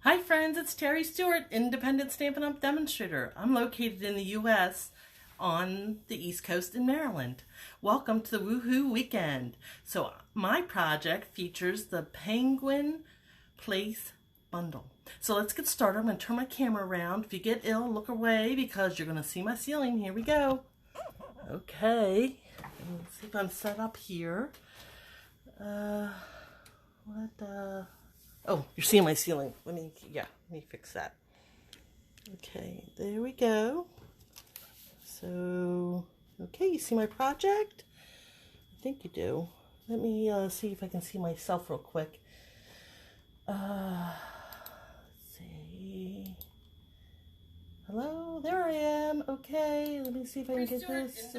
Hi friends, it's Terry Stewart, Independent Stampin' Up! Demonstrator. I'm located in the U.S. on the East Coast in Maryland. Welcome to the Woohoo Weekend. So my project features the Penguin Place bundle. So let's get started. I'm going to turn my camera around. If you get ill, look away because you're going to see my ceiling. Here we go. Okay, let's see if I'm set up here. Oh, you're seeing my ceiling. Let me fix that. Okay, there we go. So, okay, you see my project? I think you do. Let me see if I can see myself real quick. Let's see. Hello, there I am. Okay, let me see if I can get this.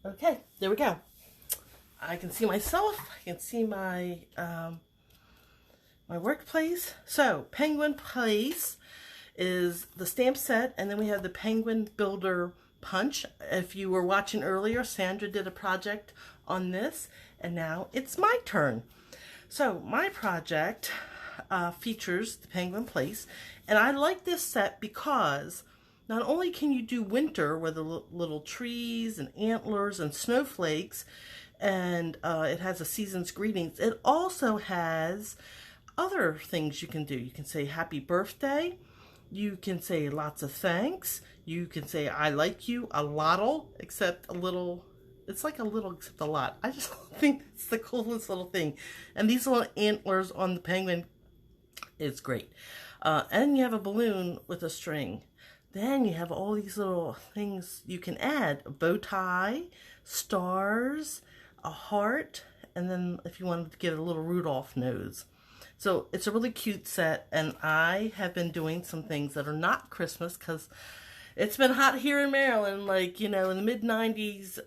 Okay, there we go. I can see myself. I can see my my workplace. So Penguin Place is the stamp set, and then we have the Penguin Builder Punch. If you were watching earlier, Sandra did a project on this, and now it's my turn. So my project features the Penguin Place, and I like this set because not only can you do winter with the little trees and antlers and snowflakes, and it has a season's greetings, it also has other things you can do. You can say happy birthday. You can say lots of thanks. You can say I like you a lottle, except a little. It's like a little except a lot. I just think it's the coolest little thing. And these little antlers on the penguin is great. And you have a balloon with a string. Then you have all these little things you can add. A bow tie, stars, a heart, and then if you wanted to get a little Rudolph nose. So it's a really cute set, and I have been doing some things that are not Christmas because it's been hot here in Maryland, like, you know, in the mid-90s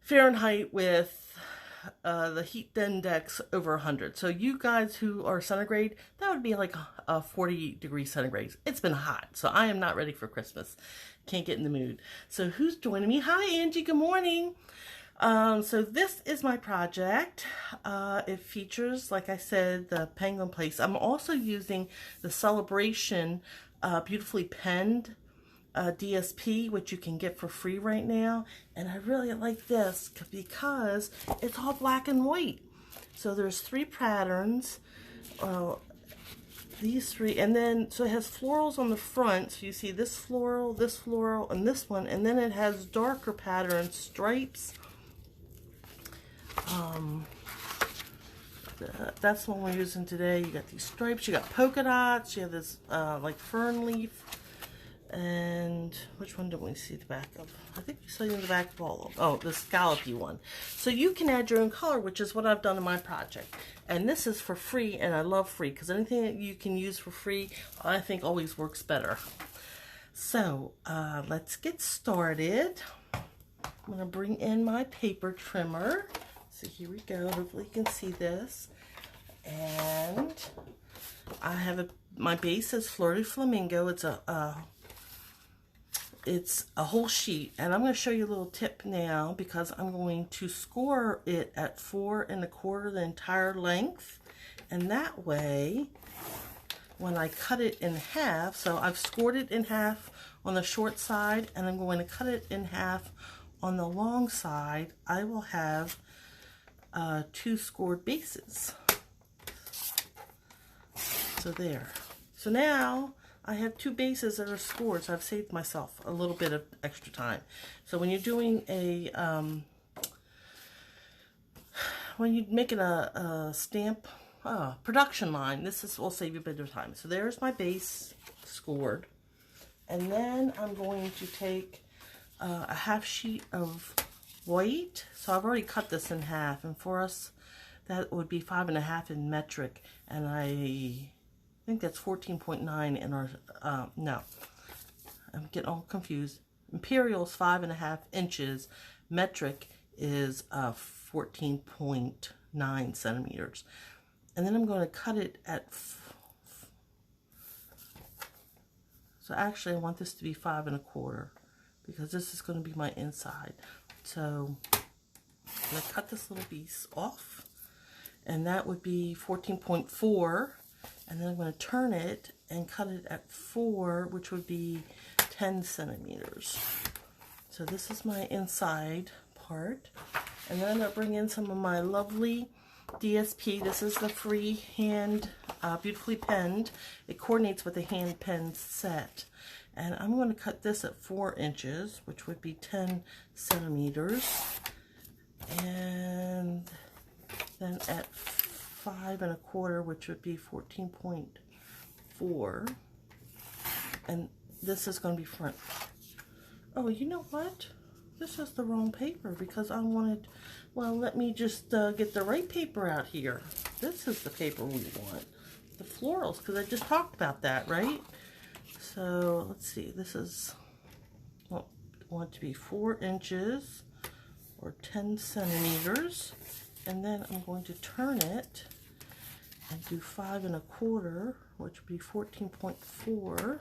Fahrenheit with the heat index over 100. So you guys who are centigrade, that would be like 40 degrees centigrade. It's been hot, so I am not ready for Christmas. Can't get in the mood. So who's joining me? Hi, Angie. Good morning. So this is my project. It features, like I said, the Penguin Place. I'm also using the Celebration Beautifully Penned DSP, which you can get for free right now. And I really like this because it's all black and white. So there's 3 patterns. These 3, and then so it has florals on the front. So you see this floral, and this one, and then it has darker pattern stripes. That's the one we're using today. You got these stripes, you got polka dots, you have this like fern leaf, and which one don't we see the back of? I think we saw you in the back of all of them. Oh, the scallopy one. So you can add your own color, which is what I've done in my project. And this is for free, and I love free because anything that you can use for free, I think always works better. So let's get started. I'm going to bring in my paper trimmer. So here we go. Hopefully you can see this. And I have my base is Fleur de Flamingo. It's a whole sheet, and I'm going to show you a little tip now because I'm going to score it at 4 1/4 the entire length, and that way when I cut it in half, so I've scored it in half on the short side, and I'm going to cut it in half on the long side. I will have 2 scored bases. So there. So now I have 2 bases that are scored, so I've saved myself a little bit of extra time. So when you're doing a when you're making a stamp production line, will save you a bit of time. So there's my base scored, and then I'm going to take a half sheet of white. So I've already cut this in half, and for us that would be 5 1/2 in metric, and I think that's 14.9 in our no, I'm getting all confused. Imperial's 5 1/2 inches, metric is 14.9 centimeters, and then I'm going to cut it at so actually I want this to be 5 1/4 because this is going to be my inside. So I'm going to cut this little piece off, and that would be 14.4, And then I'm going to turn it and cut it at 4, which would be 10 centimeters. So this is my inside part. And then I'm going to bring in some of my lovely DSP. This is the free hand, beautifully penned. It coordinates with the hand pen set. And I'm going to cut this at 4 inches, which would be 10 centimeters. And then at 5 1/4, which would be 14.4. And this is going to be front. Oh, you know what? This is the wrong paper because I wanted, well, let me just get the right paper out here. This is the paper we want. The florals, because I just talked about that, right? So, let's see. This is, well, I want it to be 4 inches or 10 centimeters. And then I'm going to turn it and do 5 1/4, which would be 14.4.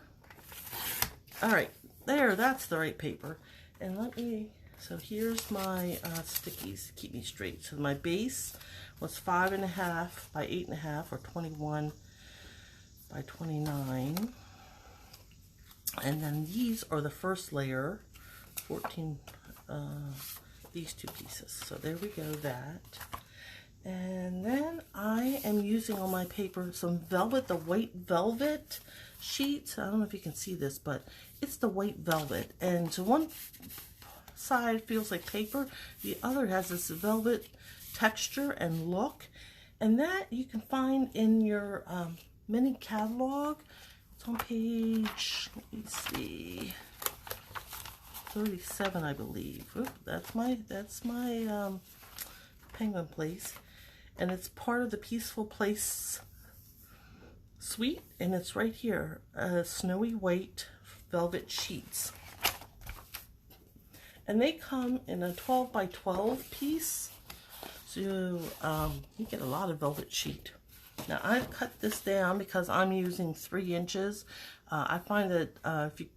All right, there, that's the right paper. And let me, so here's my stickies to keep me straight. So my base was 5 1/2 by 8 1/2, or 21 by 29. And then these are the first layer, 14, these 2 pieces. So there we go, that. And then I am using on my paper some velvet, the white velvet sheets. I don't know if you can see this, but it's the white velvet. And so one side feels like paper, the other has this velvet texture and look. And that you can find in your mini catalog. It's on page, let me see, 37, I believe. Oop, that's my Penguin Place, and it's part of the Peaceful Place suite, and it's right here, snowy white velvet sheets, and they come in a 12 by 12 piece, so you get a lot of velvet sheet. Now I've cut this down because I'm using 3 inches. I find that if you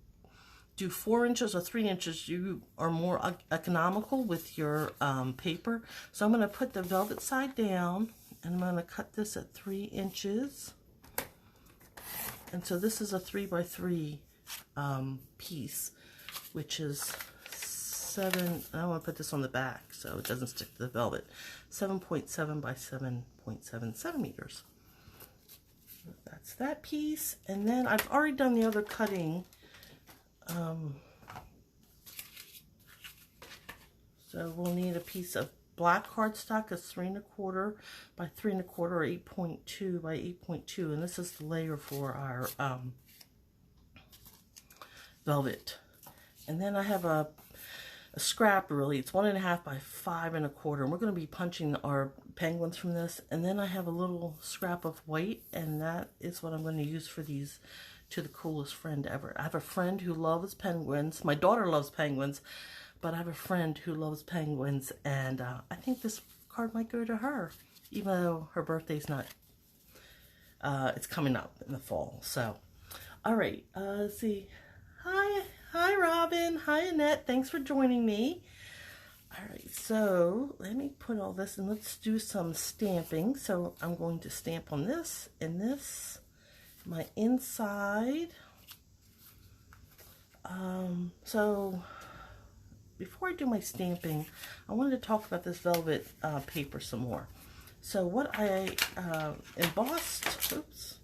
do 4 inches or 3 inches, you are more economical with your paper. So I'm going to put the velvet side down, and I'm going to cut this at 3 inches. And so this is a 3 by 3 piece, which is 7, I want to put this on the back so it doesn't stick to the velvet, 7.7 by 7.7 centimeters. That's that piece. And then I've already done the other cutting. So we'll need a piece of black cardstock, that's 3 1/4 by 3 1/4, or 8.2 by 8.2, and this is the layer for our velvet. And then I have a scrap, really, it's 1 1/2 by 5 1/4, and we're going to be punching our penguins from this. And then I have a little scrap of white, and that is what I'm going to use for these To the Coolest Friend Ever. I have a friend who loves penguins. My daughter loves penguins, but I have a friend who loves penguins, and I think this card might go to her, even though her birthday's not, it's coming up in the fall. So, all right, let's see. Hi, Robin. Hi, Annette. Thanks for joining me. All right, so let me put all this, and let's do some stamping. So I'm going to stamp on this and this, my inside. So before I do my stamping, I wanted to talk about this velvet paper some more. So what I embossed, oops,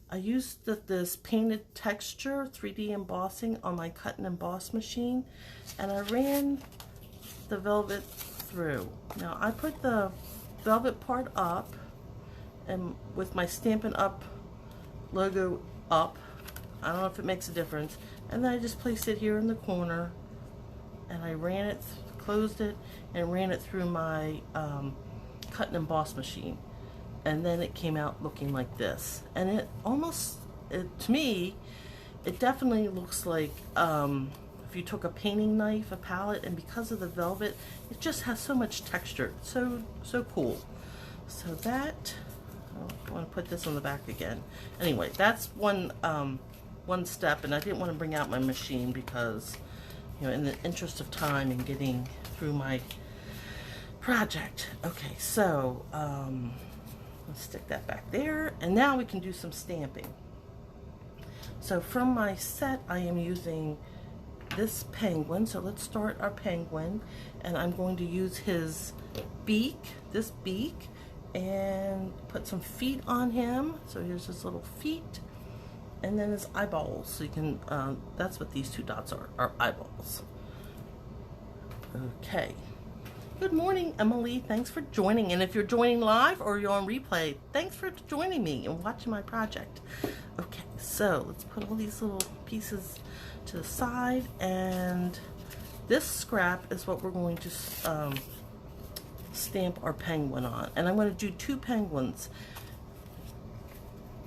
I used this painted texture 3D embossing on my cut and emboss machine, and I ran the velvet through. Now I put the velvet part up, and with my Stampin' Up logo up, I don't know if it makes a difference, and then I just placed it here in the corner, and I ran it, closed it, and ran it through my cut and emboss machine, and then it came out looking like this. And it almost, to me, it definitely looks like if you took a painting knife, a palette, and because of the velvet, it just has so much texture. So cool. So that, I want to put this on the back again. Anyway, that's one step, and I didn't want to bring out my machine because, you know, in the interest of time and getting through my project. Okay, so Let's stick that back there, and now we can do some stamping. So from my set, I am using this penguin. So let's start our penguin, and I'm going to use his beak, this beak, and put some feet on him. So here's his little feet, and then his eyeballs. So you can, that's what these two dots are eyeballs. Okay. Good morning, Emily. Thanks for joining. And if you're joining live or you're on replay, thanks for joining me and watching my project. Okay, so let's put all these little pieces to the side, and this scrap is what we're going to stamp our penguin on. And I'm going to do 2 penguins.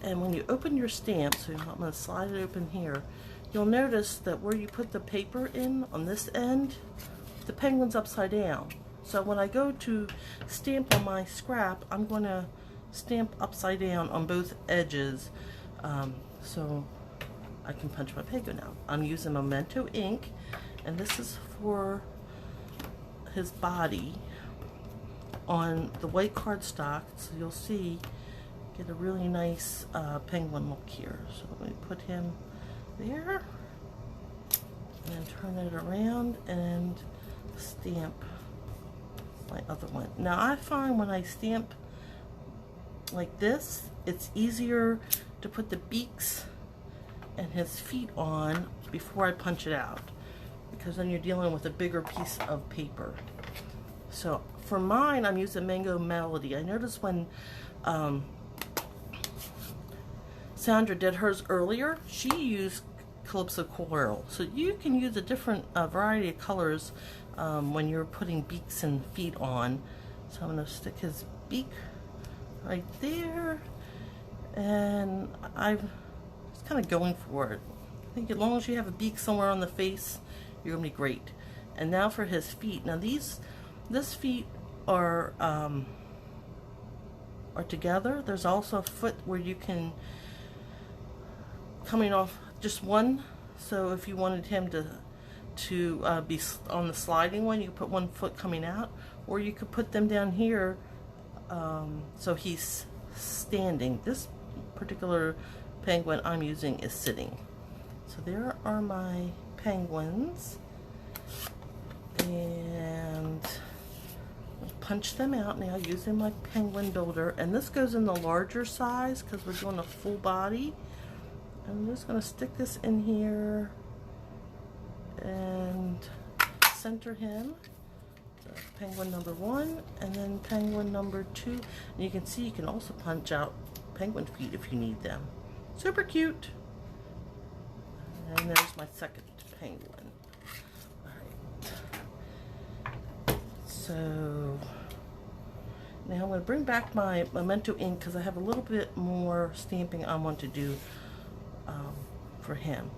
And when you open your stamp, so I'm going to slide it open here, you'll notice that where you put the paper in on this end, the penguin's upside down. So when I go to stamp on my scrap, I'm going to stamp upside down on both edges, so I can punch my penguin out. I'm using Memento ink, and this is for his body on the white cardstock, so you'll see, get a really nice penguin look here. So let me put him there, and turn it around and stamp my other one. Now I find when I stamp like this, it's easier to put the beaks and his feet on before I punch it out, because then you're dealing with a bigger piece of paper. So for mine, I'm using Mango Melody. I noticed when Sandra did hers earlier, she used Calypso Coral. So you can use a different variety of colors when you're putting beaks and feet on. So I'm going to stick his beak right there, and I'm just kind of going for it. I think as long as you have a beak somewhere on the face, you're going to be great. And now for his feet. Now this feet are together. There's also a foot where you can, coming off just one, so if you wanted him to be on the sliding one, you could put one foot coming out, or you could put them down here so he's standing. This particular penguin I'm using is sitting. So there are my penguins, and I'll punch them out now using my penguin builder, and this goes in the larger size because we're doing a full body. I'm just going to stick this in here and center him. So penguin number 1, and then penguin number 2. And you can see you can also punch out penguin feet if you need them. Super cute. And there's my second penguin. Alright. So now I'm going to bring back my Memento ink because I have a little bit more stamping I want to do for him.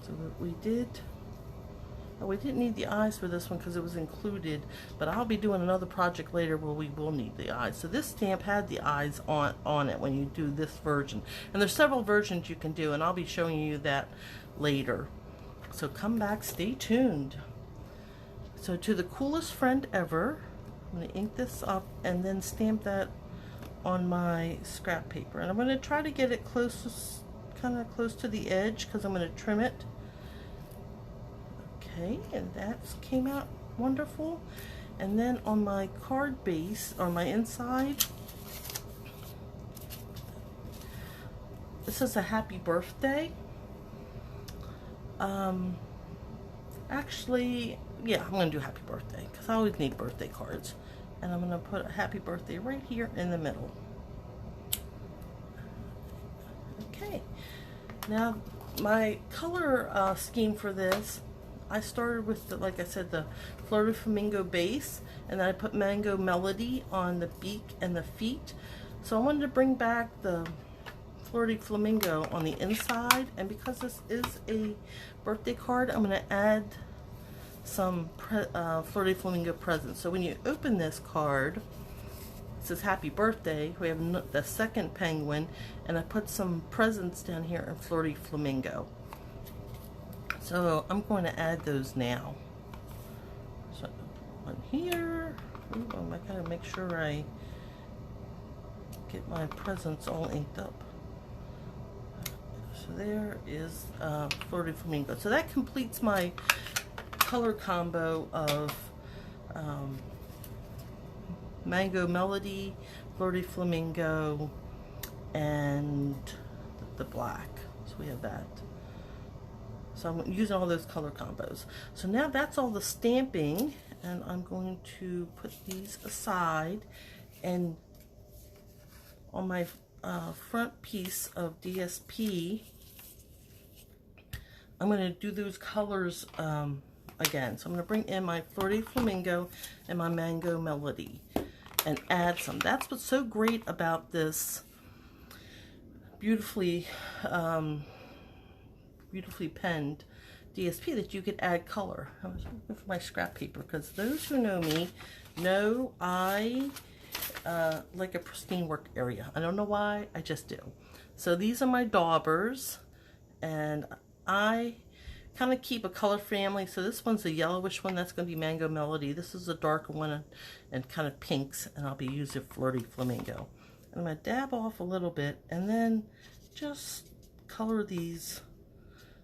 So we didn't need the eyes for this one because it was included, but I'll be doing another project later where we will need the eyes. So this stamp had the eyes on it when you do this version, and there's several versions you can do, and I'll be showing you that later. So come back, stay tuned. So to the coolest friend ever, I'm going to ink this up and then stamp that on my scrap paper, and I'm going to try to get it close, kind of close to the edge, because I'm going to trim it. Okay, and that came out wonderful. And then on my card base, or my inside, this is a happy birthday. Actually, yeah, I'm going to do happy birthday because I always need birthday cards. And I'm going to put a happy birthday right here in the middle. Okay, now my color scheme for this, I started with, like I said, the Fleur de Flamingo base, and then I put Mango Melody on the beak and the feet. So I wanted to bring back the Fleur de Flamingo on the inside, and because this is a birthday card, I'm going to add some Fleur de Flamingo presents. So when you open this card, it says happy birthday. We have the second penguin, and I put some presents down here in Fleur de Flamingo. So I'm going to add those now. So one here. Ooh, I gotta make sure I get my presents all inked up. So there is Fleur de Flamingo. So that completes my color combo of Mango Melody, Fleur de Flamingo, and the black. So we have that. So I'm using all those color combos. So now that's all the stamping, and I'm going to put these aside, and on my front piece of DSP, I'm going to do those colors again. So I'm going to bring in my Fleur de Flamingo and my Mango Melody and add some. That's what's so great about this beautifully penned DSP, that you could add color. I was looking for my scrap paper, because those who know me know I like a pristine work area. I don't know why, I just do. So these are my daubers, and I kind of keep a color family. So this one's a yellowish one, that's going to be Mango Melody. This is a darker one and kind of pinks, and I'll be using Fleur de Flamingo. I'm going to dab off a little bit and then just color these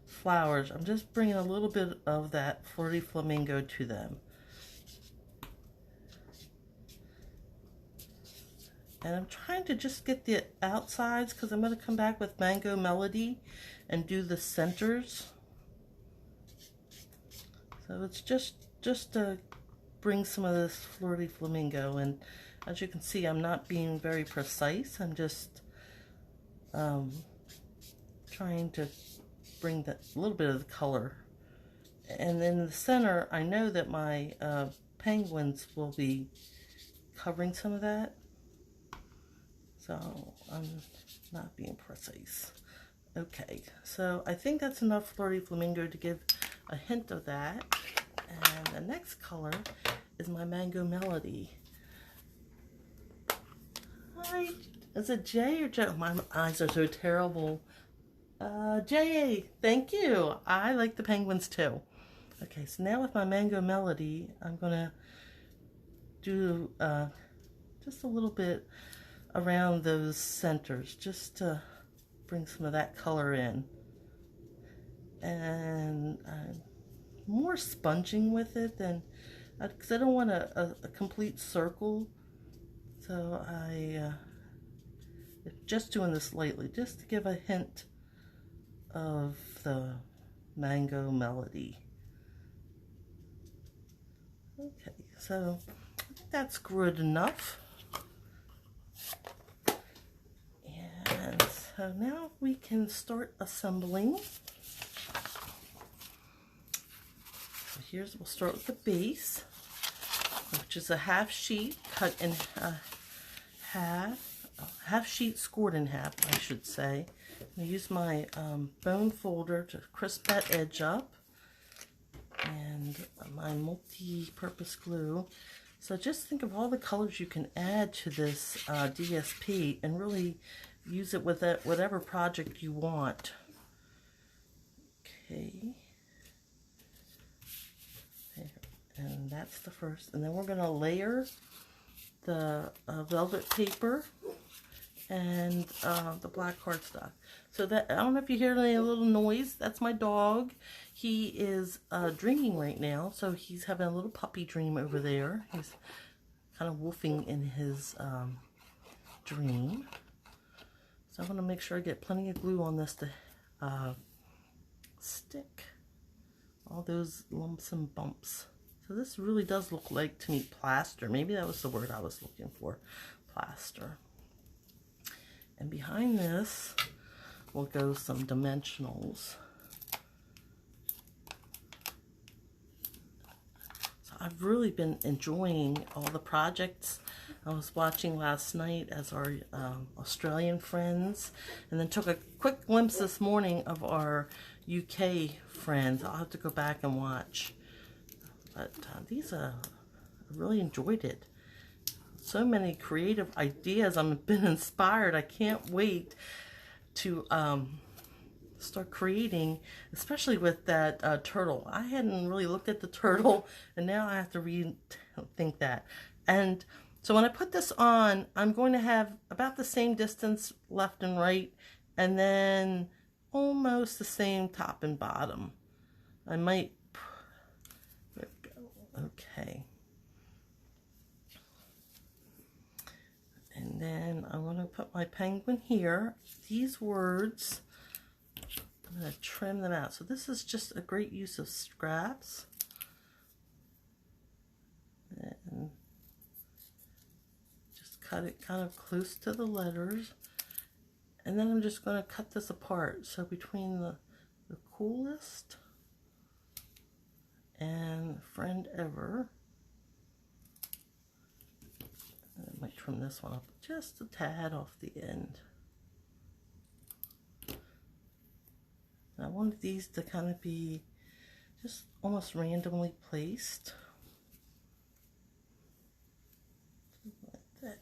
flowers. I'm just bringing a little bit of that Fleur de Flamingo to them. And I'm trying to just get the outsides, because I'm going to come back with Mango Melody and do the centers. So it's just to bring some of this Fleur de Flamingo, and as you can see, I'm not being very precise. I'm just trying to bring that little bit of the color. And in the center, I know that my penguins will be covering some of that, so I'm not being precise. Okay, so I think that's enough Fleur de Flamingo to give a hint of that. And the next color is my Mango Melody. Hi, is it Jay or Joe? My eyes are so terrible. Jay, thank you. I like the penguins too. Okay, so now with my Mango Melody, I'm gonna do just a little bit around those centers, just to bring some of that color in. And I'm more sponging with it than, because I don't want a complete circle. So I just doing this lightly, just to give a hint of the Mango Melody. Okay, so I think that's good enough. And so now we can start assembling. So we'll start with the base, which is a half sheet cut in half sheet scored in half, I should say. I use my bone folder to crisp that edge up, and my multi-purpose glue. So just think of all the colors you can add to this DSP and really use it with whatever project you want. Okay. And that's the first. And then we're going to layer the velvet paper and the black cardstock. So that, I don't know if you hear any little noise, that's my dog. He is drinking right now, so he's having a little puppy dream over there. He's kind of wolfing in his dream. So I'm going to make sure I get plenty of glue on this to stick all those lumps and bumps. So this really does look like, to me, plaster. Maybe that was the word I was looking for, plaster. And behind this will go some dimensionals. So I've really been enjoying all the projects I was watching last night as our Australian friends, and then took a quick glimpse this morning of our UK friends. I'll have to go back and watch. But these I really enjoyed it. So many creative ideas. I've been inspired. I can't wait to start creating, especially with that turtle. I hadn't really looked at the turtle, and now I have to rethink that. And So when I put this on, I'm going to have about the same distance left and right, and then almost the same top and bottom. I might, there we go, okay. And then I'm going to put my penguin here. These words, I'm going to trim them out. So this is just a great use of scraps. And just cut it kind of close to the letters. And then I'm just going to cut this apart. So between the coolest and friend ever, I might trim this one up just a tad off the end. I wanted these to kind of be just almost randomly placed. Like that.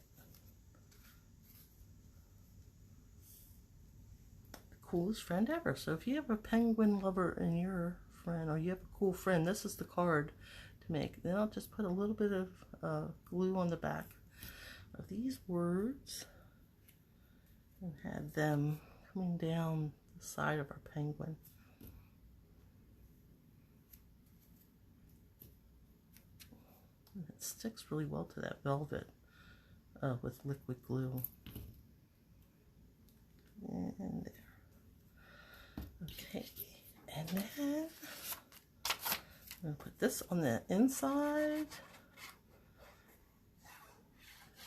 The coolest friend ever. So if you have a penguin lover in your friend, or you have a cool friend, this is the card to make. Then I'll just put a little bit of glue on the back of these words and have them coming down the side of our penguin. And it sticks really well to that velvet with liquid glue. And there. Okay, and then I'm going to put this on the inside.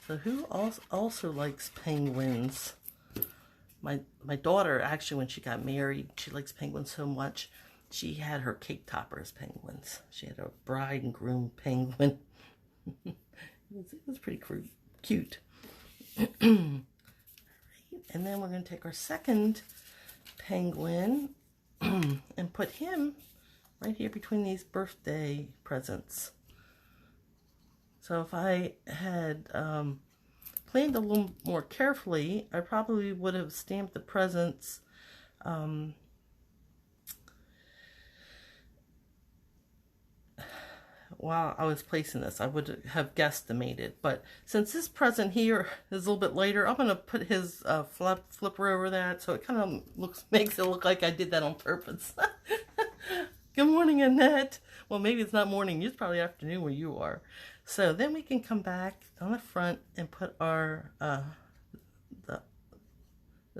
So who also likes penguins? My daughter, actually, when she got married, she likes penguins so much, she had her cake topper as penguins. She had a bride and groom penguin. It was pretty cute. And then we're going to take our second penguin and put him right here between these birthday presents. So if I had planned a little more carefully, I probably would have stamped the presents while I was placing this. I would have guesstimated, but since this present here is a little bit later, I'm going to put his flipper over that, so it kind of makes it look like I did that on purpose. Good morning, Annette. Well, maybe it's not morning. It's probably afternoon where you are. So then we can come back on the front and put our the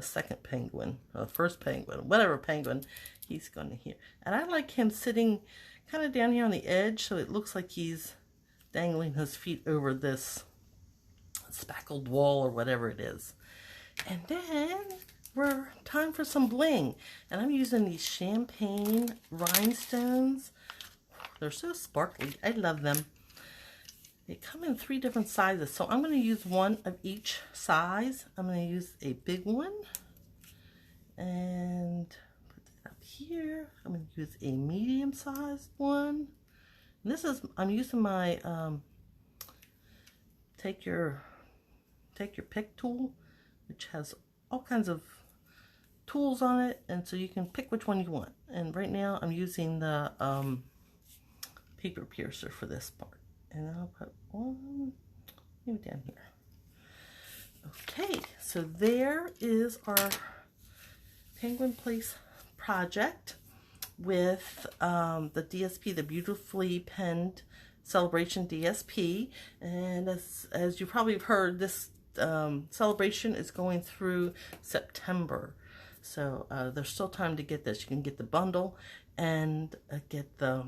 second penguin, or the first penguin, whatever penguin he's going to hear. And I like him sitting kind of down here on the edge, so it looks like he's dangling his feet over this spackled wall or whatever it is. And then we're time for some bling. And I'm using these champagne rhinestones. They're so sparkly. I love them. They come in 3 different sizes, so I'm going to use one of each size. I'm going to use a big one and put that up here. I'm going to use a medium-sized one. And this is, I'm using my take your pick tool, which has all kinds of tools on it, and so you can pick which one you want. And right now I'm using the paper piercer for this part. And I'll put one maybe down here. Okay, so there is our Penguin Place project with the DSP, the Beautifully Penned Celebration DSP. And as you probably have heard, this celebration is going through September. So there's still time to get this. You can get the bundle and get the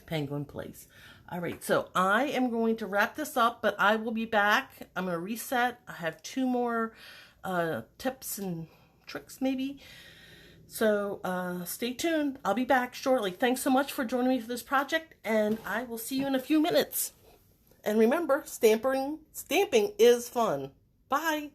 Penguin Place. All right, so I am going to wrap this up, but I will be back. I'm going to reset. I have 2 more tips and tricks maybe. So stay tuned. I'll be back shortly. Thanks so much for joining me for this project, and I will see you in a few minutes. And remember, stamping is fun. Bye.